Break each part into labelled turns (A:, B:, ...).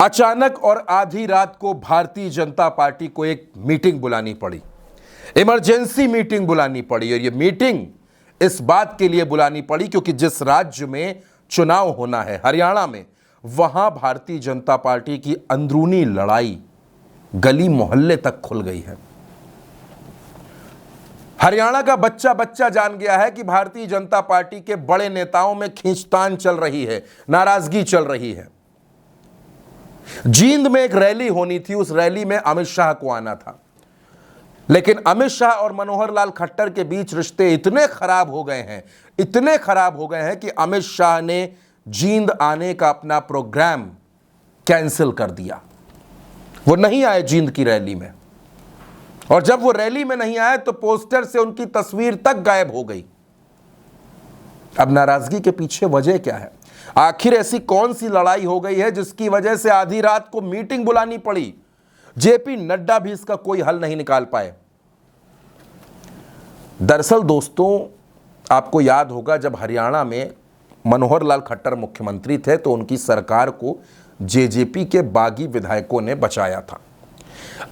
A: अचानक और आधी रात को भारतीय जनता पार्टी को एक मीटिंग बुलानी पड़ी, इमरजेंसी मीटिंग बुलानी पड़ी। और यह मीटिंग इस बात के लिए बुलानी पड़ी क्योंकि जिस राज्य में चुनाव होना है, हरियाणा में, वहां भारतीय जनता पार्टी की अंदरूनी लड़ाई गली मोहल्ले तक खुल गई है। हरियाणा का बच्चा बच्चा जान गया है कि भारतीय जनता पार्टी के बड़े नेताओं में खींचतान चल रही है, नाराजगी चल रही है। जींद में एक रैली होनी थी, उस रैली में अमित शाह को आना था, लेकिन अमित शाह और मनोहर लाल खट्टर के बीच रिश्ते इतने खराब हो गए हैं, इतने खराब हो गए हैं कि अमित शाह ने जींद आने का अपना प्रोग्राम कैंसिल कर दिया। वो नहीं आए जींद की रैली में, और जब वो रैली में नहीं आए तो पोस्टर से उनकी तस्वीर तक गायब हो गई। अब नाराजगी के पीछे वजह क्या है? आखिर ऐसी कौन सी लड़ाई हो गई है जिसकी वजह से आधी रात को मीटिंग बुलानी पड़ी? जेपी नड्डा भी इसका कोई हल नहीं निकाल पाए। दरअसल दोस्तों, आपको याद होगा जब हरियाणा में मनोहर लाल खट्टर मुख्यमंत्री थे तो उनकी सरकार को जेजेपी के बागी विधायकों ने बचाया था।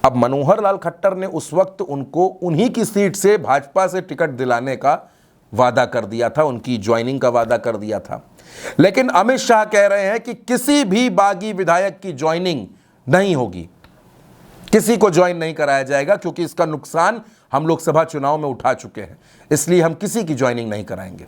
A: अब मनोहर लाल खट्टर ने उस वक्त उनको उन्हीं की सीट से भाजपा से टिकट दिलाने का वादा कर दिया था, उनकी ज्वाइनिंग का वादा कर दिया था। लेकिन अमित शाह कह रहे हैं कि किसी भी बागी विधायक की ज्वाइनिंग नहीं होगी, किसी को ज्वाइन नहीं कराया जाएगा, क्योंकि इसका नुकसान हम लोकसभा चुनाव में उठा चुके हैं, इसलिए हम किसी की ज्वाइनिंग नहीं कराएंगे।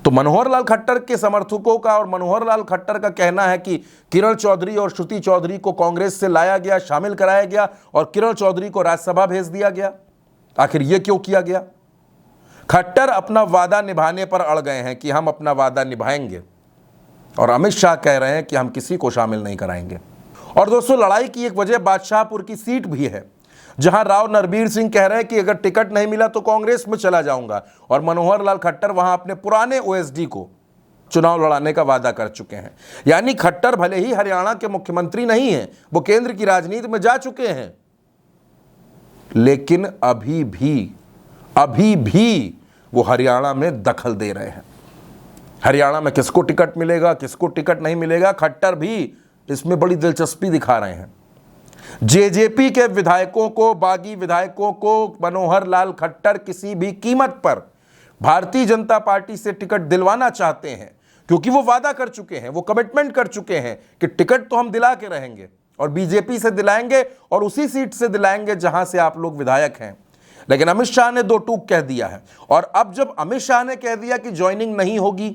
A: तो मनोहर लाल खट्टर के समर्थकों का और मनोहर लाल खट्टर का कहना है कि किरण चौधरी और श्रुति चौधरी को कांग्रेस से लाया गया, शामिल कराया गया और किरण चौधरी को राज्यसभा भेज दिया गया। आखिर यह क्यों किया गया? खट्टर अपना वादा निभाने पर अड़ गए हैं कि हम अपना वादा निभाएंगे, और अमित शाह कह रहे हैं कि हम किसी को शामिल नहीं कराएंगे। और दोस्तों, लड़ाई की एक वजह बादशाहपुर की सीट भी है, जहां राव नरबीर सिंह कह रहे हैं कि अगर टिकट नहीं मिला तो कांग्रेस में चला जाऊंगा, और मनोहर लाल खट्टर वहां अपने पुराने ओएसडी को चुनाव लड़ाने का वादा कर चुके हैं। यानी खट्टर भले ही हरियाणा के मुख्यमंत्री नहीं हैं, वो केंद्र की राजनीति में जा चुके हैं, लेकिन अभी भी वो हरियाणा में दखल दे रहे हैं। हरियाणा में किसको टिकट मिलेगा, किसको टिकट नहीं मिलेगा, खट्टर भी इसमें बड़ी दिलचस्पी दिखा रहे हैं। जेजेपी के विधायकों को, बागी विधायकों को मनोहर लाल खट्टर किसी भी कीमत पर भारतीय जनता पार्टी से टिकट दिलवाना चाहते हैं, क्योंकि वो वादा कर चुके हैं, वो कमिटमेंट कर चुके हैं कि टिकट तो हम दिला के रहेंगे, और बीजेपी से दिलाएंगे और उसी सीट से दिलाएंगे जहां से आप लोग विधायक हैं। लेकिन अमित शाह ने दो टूक कह दिया है, और अब जब अमित शाह ने कह दिया कि ज्वाइनिंग नहीं होगी,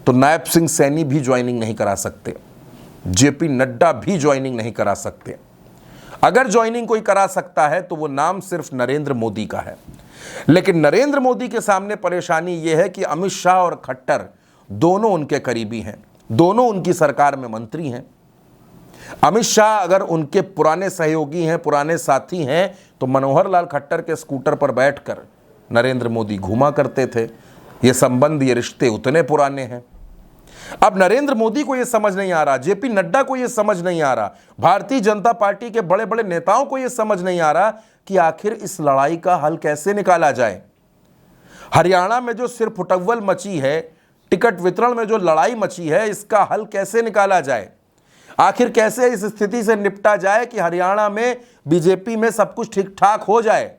A: तो नायब सिंह सैनी भी ज्वाइनिंग नहीं करा सकते, जेपी नड्डा भी ज्वाइनिंग नहीं करा सकते। अगर ज्वाइनिंग कोई करा सकता है तो वो नाम सिर्फ नरेंद्र मोदी का है। लेकिन नरेंद्र मोदी के सामने परेशानी यह है कि अमित शाह और खट्टर दोनों उनके करीबी हैं, दोनों उनकी सरकार में मंत्री हैं। अमित शाह अगर उनके पुराने सहयोगी हैं, पुराने साथी हैं, तो मनोहर लाल खट्टर के स्कूटर पर बैठकर नरेंद्र मोदी घूमा करते थे। ये संबंध, ये रिश्ते उतने पुराने हैं। अब नरेंद्र मोदी को यह समझ नहीं आ रहा, जेपी नड्डा को यह समझ नहीं आ रहा, भारतीय जनता पार्टी के बड़े बड़े नेताओं को यह समझ नहीं आ रहा कि आखिर इस लड़ाई का हल कैसे निकाला जाए। हरियाणा में जो सिर फुटव्वल मची है, टिकट वितरण में जो लड़ाई मची है, इसका हल कैसे निकाला जाए? आखिर कैसे इस स्थिति से निपटा जाए कि हरियाणा में बीजेपी में सब कुछ ठीक ठाक हो जाए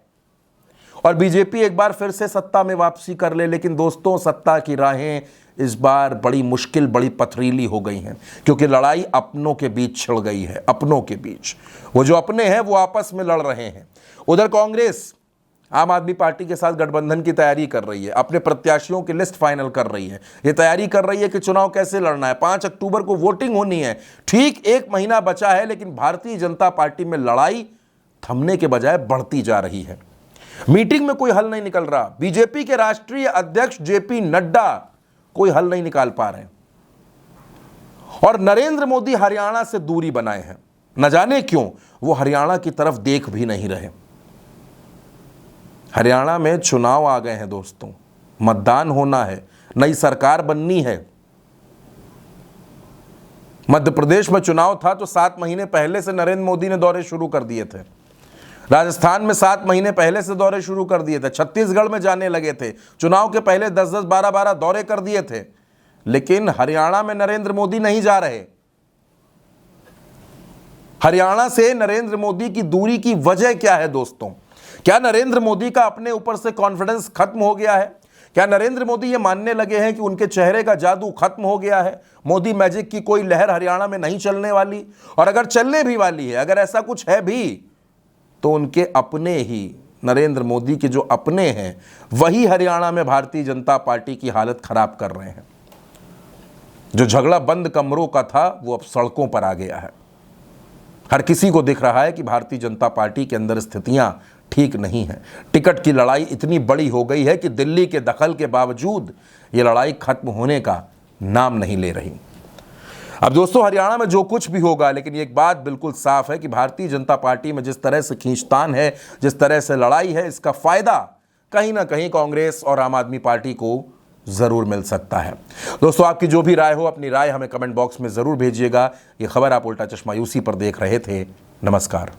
A: और बीजेपी एक बार फिर से सत्ता में वापसी कर ले। लेकिन दोस्तों, सत्ता की राहें इस बार बड़ी मुश्किल, बड़ी पथरीली हो गई हैं, क्योंकि लड़ाई अपनों के बीच छिड़ गई है। अपनों के बीच, वो जो अपने हैं वो आपस में लड़ रहे हैं। उधर कांग्रेस आम आदमी पार्टी के साथ गठबंधन की तैयारी कर रही है, अपने प्रत्याशियों की लिस्ट फाइनल कर रही है, ये तैयारी कर रही है कि चुनाव कैसे लड़ना है। 5 अक्टूबर को वोटिंग होनी है, ठीक 1 महीना बचा है, लेकिन भारतीय जनता पार्टी में लड़ाई थमने के बजाय बढ़ती जा रही है। मीटिंग में कोई हल नहीं निकल रहा। बीजेपी के राष्ट्रीय अध्यक्ष जेपी नड्डा कोई हल नहीं निकाल पा रहे, और नरेंद्र मोदी हरियाणा से दूरी बनाए हैं। न जाने क्यों वो हरियाणा की तरफ देख भी नहीं रहे। हरियाणा में चुनाव आ गए हैं दोस्तों, मतदान होना है, नई सरकार बननी है। मध्य प्रदेश में चुनाव था तो 7 महीने पहले से नरेंद्र मोदी ने दौरे शुरू कर दिए थे। राजस्थान में 7 महीने पहले से दौरे शुरू कर दिए थे। छत्तीसगढ़ में जाने लगे थे, चुनाव के पहले 10-10, 12-12 दौरे कर दिए थे। लेकिन हरियाणा में नरेंद्र मोदी नहीं जा रहे। हरियाणा से नरेंद्र मोदी की दूरी की वजह क्या है दोस्तों? क्या नरेंद्र मोदी का अपने ऊपर से कॉन्फिडेंस खत्म हो गया है? क्या नरेंद्र मोदी ये मानने लगे हैं कि उनके चेहरे का जादू खत्म हो गया है? मोदी मैजिक की कोई लहर हरियाणा में नहीं चलने वाली? और अगर चलने भी वाली है, अगर ऐसा कुछ है भी, तो उनके अपने ही, नरेंद्र मोदी के जो अपने हैं, वही हरियाणा में भारतीय जनता पार्टी की हालत खराब कर रहे हैं। जो झगड़ा बंद कमरों का था वो अब सड़कों पर आ गया है। हर किसी को दिख रहा है कि भारतीय जनता पार्टी के अंदर स्थितियां ठीक नहीं है। टिकट की लड़ाई इतनी बड़ी हो गई है कि दिल्ली के दखल के बावजूद ये लड़ाई खत्म होने का नाम नहीं ले रही। अब दोस्तों, हरियाणा में जो कुछ भी होगा, लेकिन एक बात बिल्कुल साफ है कि भारतीय जनता पार्टी में जिस तरह से खींचतान है, जिस तरह से लड़ाई है, इसका फायदा कहीं ना कहीं कांग्रेस और आम आदमी पार्टी को जरूर मिल सकता है। दोस्तों, आपकी जो भी राय हो, अपनी राय हमें कमेंट बॉक्स में जरूर भेजिएगा। ये खबर आप उल्टा चश्मा यूसी पर देख रहे थे। नमस्कार।